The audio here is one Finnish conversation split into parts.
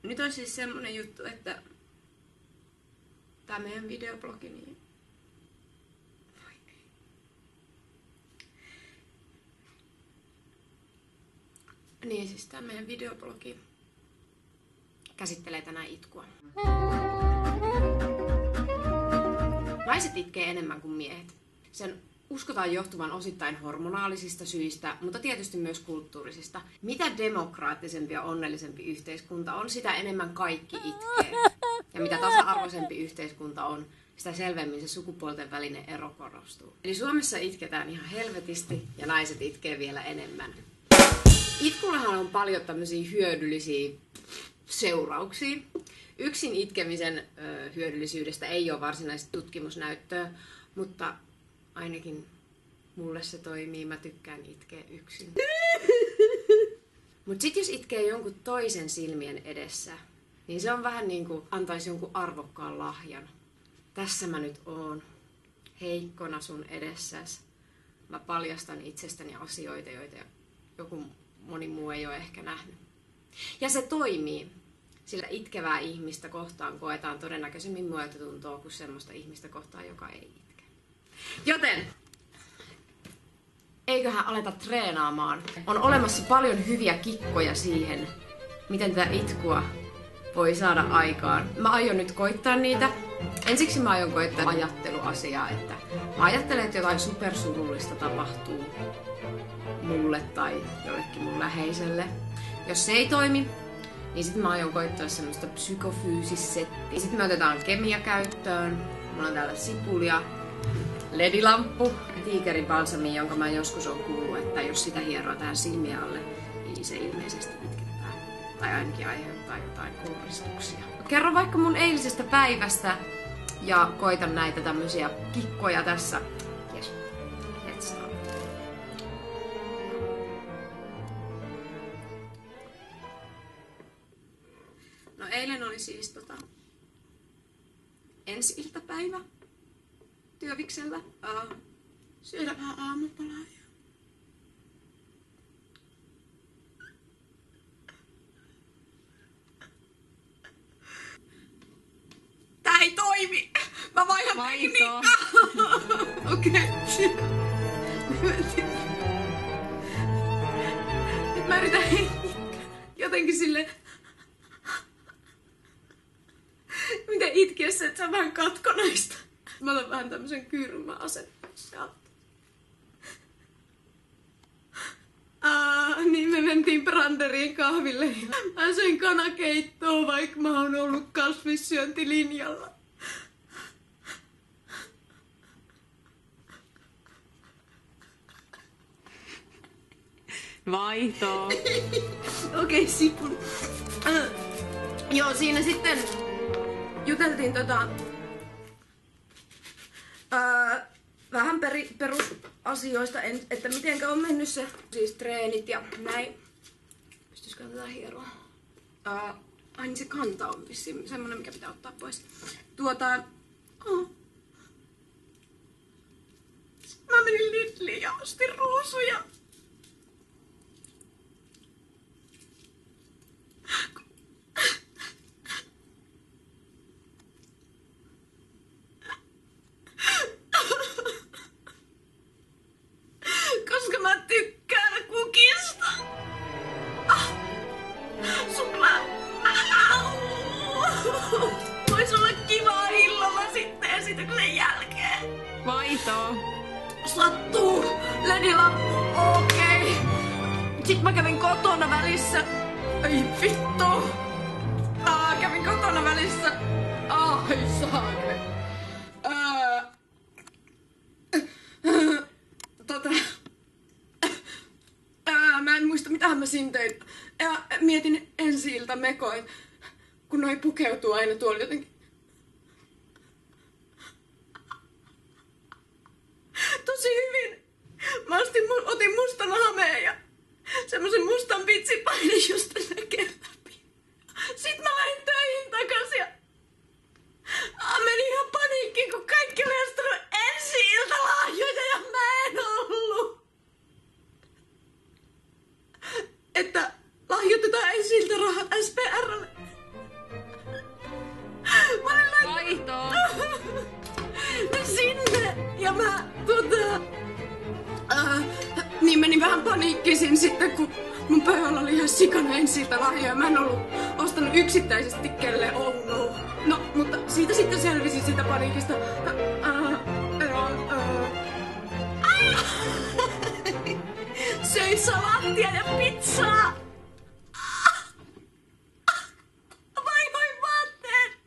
Nyt on siis semmonen juttu, että tää meidän videoblogi, niin... Voi ei. Niin siis tää meidän videoblogi käsittelee tänään itkua. Naiset itkee enemmän kuin miehet. Sen uskotaan johtuvan osittain hormonaalisista syistä, mutta tietysti myös kulttuurisista. Mitä demokraattisempi ja onnellisempi yhteiskunta on, sitä enemmän kaikki itkee. Ja mitä tasa-arvoisempi yhteiskunta on, sitä selvemmin se sukupuolten välinen ero korostuu. Eli Suomessa itketään ihan helvetisti ja naiset itkee vielä enemmän. Itkullahan on paljon tämmöisiä hyödyllisiä seurauksia. Yksin itkemisen hyödyllisyydestä ei ole varsinaisesti tutkimusnäyttöä, mutta ainakin mulle se toimii. Mä tykkään itkeä yksin. Mut sit jos itkee jonkun toisen silmien edessä, niin se on vähän niin kuin antaisi jonkun arvokkaan lahjan. Tässä mä nyt oon, heikkona sun edessäs. Mä paljastan itsestäni asioita, joita moni muu ei ole ehkä nähnyt. Ja se toimii, sillä itkevää ihmistä kohtaan koetaan todennäköisemmin myötätuntoa kuin semmoista ihmistä kohtaan, joka ei itke. Joten, eiköhän aleta treenaamaan. On olemassa paljon hyviä kikkoja siihen, miten tätä itkua voi saada aikaan. Mä aion nyt koittaa niitä. Ensiksi mä aion koittaa ajatteluasiaa, että mä ajattelen, että jotain supersurullista tapahtuu mulle tai jollekin mun läheiselle. Jos se ei toimi, niin sit mä aion koittaa semmoista psykofyysis-settiä. Sitten me otetaan kemia käyttöön. Mulla on täällä sipulia, ledilamppu, tiikerin balsami, jonka mä joskus on kuullut, että jos sitä hieroo tähän silmien alle, niin se ilmeisesti itkettää. Tai ainakin aiheuttaa jotain kouristuksia. Kerron vaikka mun eilisestä päivästä ja koitan näitä tämmösiä kikkoja tässä. Yes. Let's start. No eilen oli siis ensi-iltapäivä Työviksellä. Syödä vähän aamupalaa. Tää ei toimi! Mä vaihdan tekniikkaa! Okei. Nyt mä yritän jotenkin silleen... Miten itkiessä, että se on vähän katkonaista. Mä otan vähän tämmösen kyyryn, mä asettan sieltä. Niin me mentiin Branderiin kahville. Mä söin kanakeittoa, vaikka mä oon ollut kasvissyöntilinjalla. Vaihto. Okei, sipuli. Joo, siinä sitten juteltiin vähän perusasioista, että mitenkä on mennyt se, siis treenit ja näin. Pystyisikö tätä hieroa? Aina se kanta on vissiin semmonen, mikä pitää ottaa pois. Mä menin Lidliin ja ostin ruusuja. Koska mä tykkään kukista. Suklaa. Vois olla kivaa illalla sitten esityksen jälkeen. Vaihto. Sattuu. Ledilamppu. Okei. Sitten mä kävin kotona välissä. Ai vittu. Kävin kotona välissä. Ai saakeli. Mä en muista mitähän mä siinä tein. Ja mietin ensi-ilta mekoin, kun noi pukeutuu aina tuolla jotenkin. Tosi hyvin. Mä otin mustan hameen ja semmosen mustan pitsipainin just näkee läpi. Sit mä lähdin töihin takas ja menin ihan paniikkiin, kun kaikki oli ostanut ensi-iltalahjoja ja mä en ollut. Että lahjoitetaan ensi-iltarahat SPR:lle. ja mä niin menin vähän paniikkisin sitten, kun mun pöydällä oli ihan sikana ensi-iltalahjoja. Mä en ollut ostanut yksittäisesti kelle Oulu. No, mutta siitä sitten selvisin siitä paniikista. Söin salaattia ja pizzaa. Vaihoin vaatteet.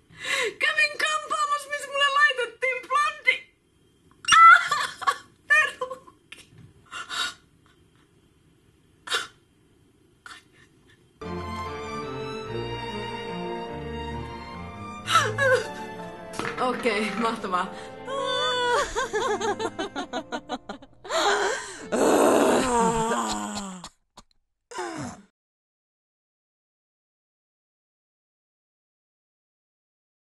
Kävin kampaamassa, missä mulle laitettiin blondi. Perukki. Okei, mahtavaa.